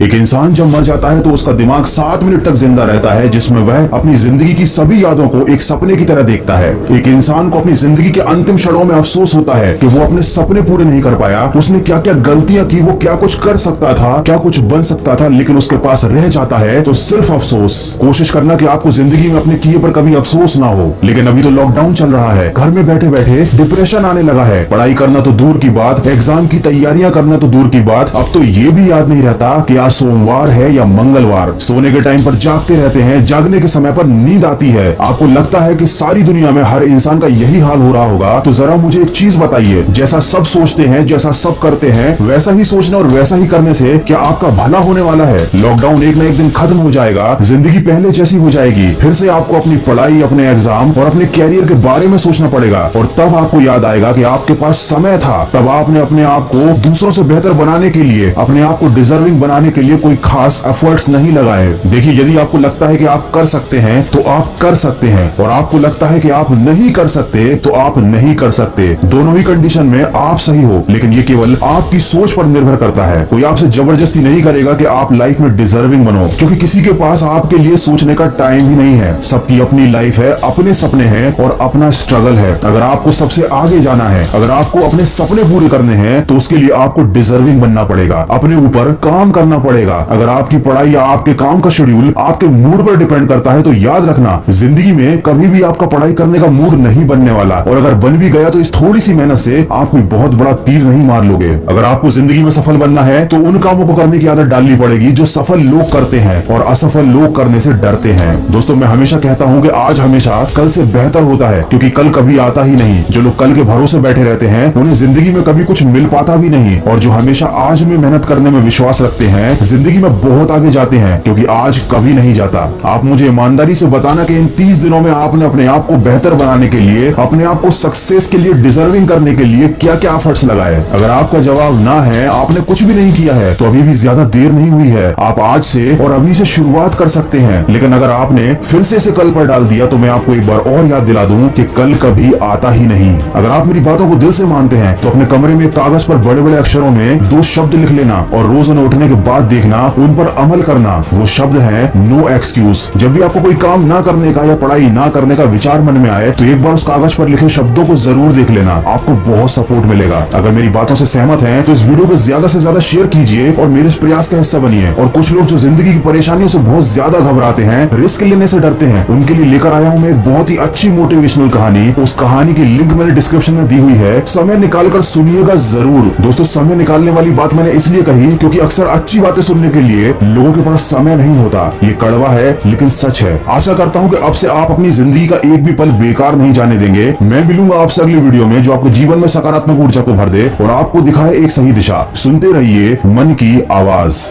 एक इंसान जब मर जाता है तो उसका दिमाग 7 मिनट तक जिंदा रहता है, जिसमें वह अपनी जिंदगी की सभी यादों को एक सपने की तरह देखता है। एक इंसान को अपनी जिंदगी के अंतिम क्षणों में अफसोस होता है कि वो अपने सपने पूरे नहीं कर पाया। उसने क्या क्या गलतियां की, वो क्या कुछ कर सकता था, क्या कुछ बन सकता था, लेकिन उसके पास रह जाता है तो सिर्फ अफसोस। कोशिश करना कि आपको जिंदगी में अपने किए पर कभी अफसोस ना हो। लेकिन अभी तो लॉकडाउन चल रहा है, घर में बैठे बैठे डिप्रेशन आने लगा है। पढ़ाई करना तो दूर की बात, एग्जाम की तैयारियां करना तो दूर की बात, अब तो ये भी याद नहीं रहता कि आज सोमवार है या मंगलवार। सोने के टाइम पर जागते रहते हैं, जागने के समय पर नींद आती है। आपको लगता है कि सारी दुनिया में हर इंसान का यही हाल हो रहा होगा। तो जरा मुझे एक चीज बताइए, जैसा सब सोचते हैं, जैसा सब करते हैं, वैसा ही सोचने और वैसा ही करने से क्या आपका भला होने वाला है? लॉकडाउन एक न एक दिन खत्म हो जाएगा, जिंदगी पहले जैसी हो जाएगी। फिर से आपको अपनी पढ़ाई, अपने एग्जाम और अपने कैरियर के बारे में सोचना पड़ेगा। और तब आपको याद आएगा कि आपके पास समय था। तब आपने अपने आप को दूसरों से बेहतर बनाने के लिए, अपने आप को डिजर्विंग बनाने के लिए कोई खास एफर्ट्स नहीं लगाए। देखिए, यदि आपको लगता है कि आप कर सकते हैं तो आप कर सकते हैं, और आपको लगता है कि आप नहीं कर सकते तो आप नहीं कर सकते। दोनों ही कंडीशन में आप सही हो, लेकिन ये केवल आपकी सोच पर निर्भर करता है। कोई आपसे जबरदस्ती नहीं करेगा कि आप लाइफ में डिजर्विंग बनो, क्योंकि किसी के पास आपके लिए सोचने का टाइम ही नहीं है। सबकी अपनी लाइफ है, अपने सपने हैं और अपना स्ट्रगल है। अगर आपको सबसे आगे जाना है, अगर आपको अपने सपने पूरे करने हैं, तो उसके लिए आपको डिजर्विंग बनना पड़ेगा, अपने ऊपर काम करना पड़ेगा। अगर आपकी पढ़ाई या आपके काम का शेड्यूल आपके मूड पर डिपेंड करता है तो याद रखना, जिंदगी में कभी भी आपका पढ़ाई करने का मूड नहीं बनने वाला। और अगर बन भी गया तो इस थोड़ी सी मेहनत से आप कोई बहुत बड़ा तीर नहीं मार लोगे। अगर आपको जिंदगी में सफल बनना है तो उन कामों को करने की आदत डालनी पड़ेगी जो सफल लोग करते हैं और असफल लोग करने से डरते हैं। दोस्तों, मैं हमेशा कहता हूँ कि आज हमेशा कल से बेहतर होता है, क्योंकि कल कभी आता ही नहीं। जो लोग कल के भरोसे बैठे रहते हैं उन्हें जिंदगी में कभी कुछ मिल पाता भी नहीं, और जो हमेशा आज में मेहनत करने में विश्वास रखते हैं जिंदगी में बहुत आगे जाते हैं, क्योंकि आज कभी नहीं जाता। आप मुझे ईमानदारी से बताना कि इन 30 दिनों में आपने अपने आप को बेहतर बनाने के लिए, अपने आप को सक्सेस के लिए डिजर्विंग करने के लिए क्या क्या एफर्ट्स लगाए। अगर आपका जवाब ना है, आपने कुछ भी नहीं किया है, तो अभी भी ज्यादा देर नहीं हुई है। आप आज से और अभी से शुरुआत कर सकते हैं। लेकिन अगर आपने फिर से इसे कल पर डाल दिया तो मैं आपको एक बार और याद दिला दूं कि कल कभी आता ही नहीं। अगर आप मेरी बातों को दिल से मानते हैं तो अपने कमरे में कागज पर बड़े बड़े अक्षरों में 2 शब्द लिख लेना और रोज उन्हें उठने के बाद देखना, उन पर अमल करना। वो शब्द है नो एक्सक्यूज। जब भी आपको कोई काम ना करने का या पढ़ाई ना करने का विचार मन में आए तो एक बार उस कागज पर लिखे शब्दों को जरूर देख लेना, आपको बहुत सपोर्ट मिलेगा। अगर मेरी बातों से सहमत हैं तो इस वीडियो को ज्यादा से ज्यादा शेयर कीजिए और मेरे इस प्रयास का हिस्सा बनिए। और कुछ लोग जो जिंदगी की परेशानियों से बहुत ज्यादा घबराते हैं, रिस्क लेने से डरते हैं, उनके लिए लेकर आया हूँ मैं एक बहुत ही अच्छी मोटिवेशनल कहानी। उस कहानी की लिंक मैंने डिस्क्रिप्शन में दी हुई है, समय निकालकर सुनिएगा जरूर। दोस्तों, समय निकालने वाली बात मैंने इसलिए कही क्योंकि अक्सर अच्छी बातें सुनने के लिए लोगों के पास समय नहीं होता। ये कड़वा है लेकिन सच है। आशा करता हूँ कि अब से आप अपनी जिंदगी का एक भी पल बेकार नहीं जाने देंगे। मैं मिलूंगा आपसे अगली वीडियो में जो आपके जीवन में सकारात्मक ऊर्जा को भर दे और आपको दिखाए एक सही दिशा। सुनते रहिए मन की आवाज।